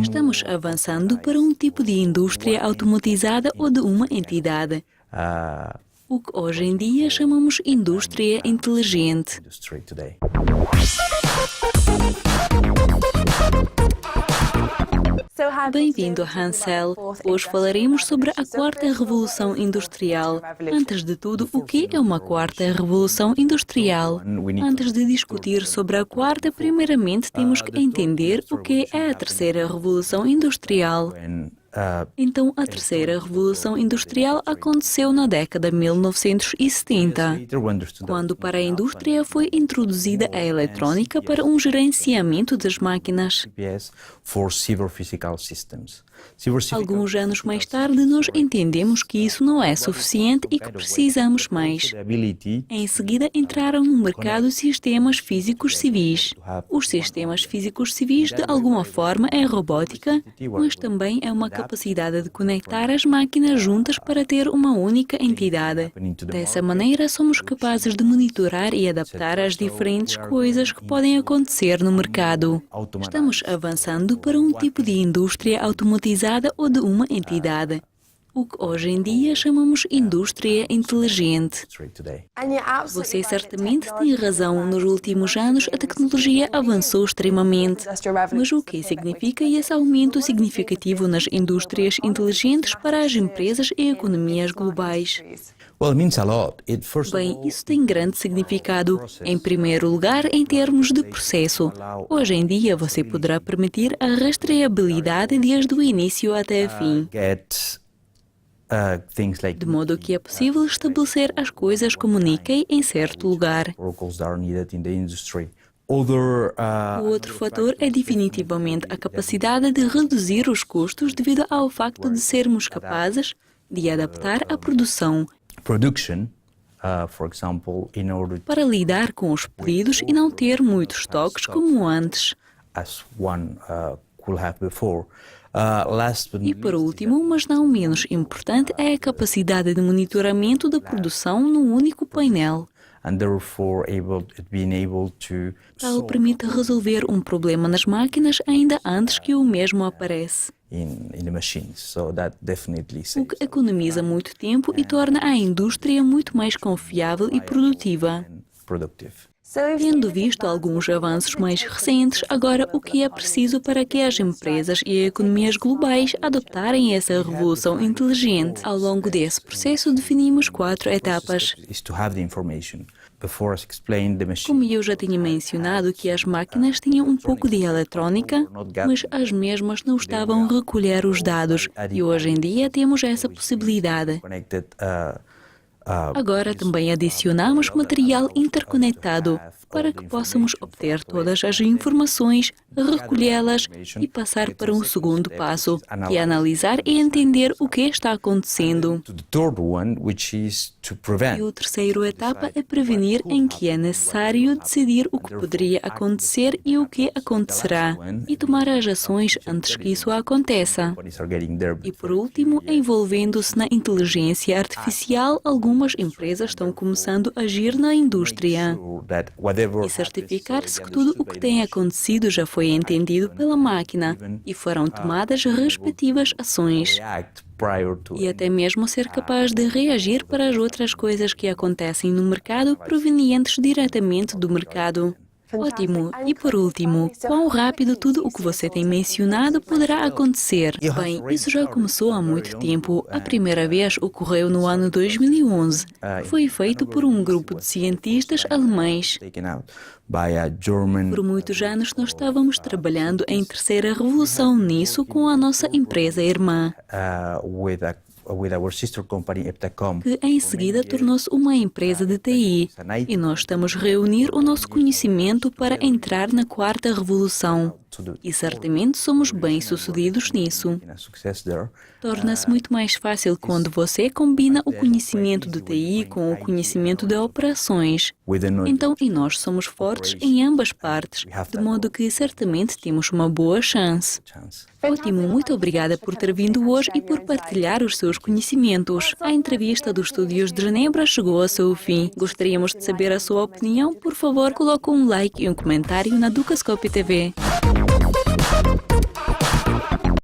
Estamos avançando para um tipo de indústria automatizada ou de uma entidade, o que hoje em dia chamamos indústria inteligente. Bem-vindo, Hansel. Hoje falaremos sobre a quarta revolução industrial. Antes de tudo, o que é uma quarta revolução industrial? Antes de discutir sobre a quarta, primeiramente temos que entender o que é a terceira revolução industrial. Então, a terceira revolução industrial aconteceu na década de 1970, quando para a indústria foi introduzida a eletrônica para um gerenciamento das máquinas. Alguns anos mais tarde, nós entendemos que isso não é suficiente e que precisamos mais. Em seguida, entraram no mercado sistemas físicos civis. Os sistemas físicos civis, de alguma forma, é robótica, mas também é uma capacidade de conectar as máquinas juntas para ter uma única entidade. Dessa maneira, somos capazes de monitorar e adaptar as diferentes coisas que podem acontecer no mercado. Estamos avançando para um tipo de indústria automatizada ou de uma entidade, o que hoje em dia chamamos indústria inteligente. Você certamente tem razão, nos últimos anos a tecnologia avançou extremamente. Mas o que significa esse aumento significativo nas indústrias inteligentes para as empresas e economias globais? Bem, isso tem grande significado. Em primeiro lugar, em termos de processo. Hoje em dia, você poderá permitir a rastreabilidade desde o início até o fim. De modo que é possível estabelecer as coisas como níquel em certo lugar. O outro fator é definitivamente a capacidade de reduzir os custos devido ao facto de sermos capazes de adaptar a produção para lidar com os pedidos e não ter muitos estoques como antes. E por último, mas não menos importante, é a capacidade de monitoramento da produção num único painel. Tal permite resolver um problema nas máquinas ainda antes que o mesmo aparece. O que economiza muito tempo e torna a indústria muito mais confiável e produtiva. Tendo visto alguns avanços mais recentes, agora o que é preciso para que as empresas e economias globais adoptarem essa revolução inteligente? Ao longo desse processo, definimos 4 etapas. Como eu já tinha mencionado que as máquinas tinham um pouco de eletrônica, mas as mesmas não estavam a recolher os dados, e hoje em dia temos essa possibilidade. Agora também adicionamos material interconectado para que possamos obter todas as informações, recolhê-las e passar para um segundo passo, que é analisar e entender o que está acontecendo. E a terceira etapa é prevenir, em que é necessário decidir o que poderia acontecer e o que acontecerá, e tomar as ações antes que isso aconteça. E por último, envolvendo-se na inteligência artificial, algumas empresas estão começando a agir na indústria e certificar-se que tudo o que tem acontecido já foi entendido pela máquina e foram tomadas respectivas ações. E até mesmo ser capaz de reagir para as outras coisas que acontecem no mercado provenientes diretamente do mercado. Ótimo! E por último, quão rápido tudo o que você tem mencionado poderá acontecer? Bem, isso já começou há muito tempo. A primeira vez ocorreu no ano 2011. Foi feito por um grupo de cientistas alemães. Por muitos anos nós estávamos trabalhando em terceira revolução nisso com a nossa empresa irmã, que em seguida tornou-se uma empresa de TI, e nós estamos a reunir o nosso conhecimento para entrar na quarta revolução. E certamente somos bem-sucedidos nisso. Torna-se muito mais fácil quando você combina o conhecimento de TI com o conhecimento de operações. Então, e nós somos fortes em ambas partes, de modo que certamente temos uma boa chance. Ótimo, muito obrigada por ter vindo hoje e por partilhar os seus conhecimentos. A entrevista dos Estúdios de Genebra chegou ao seu fim. Gostaríamos de saber a sua opinião. Por favor, coloque um like e um comentário na Dukascopy TV.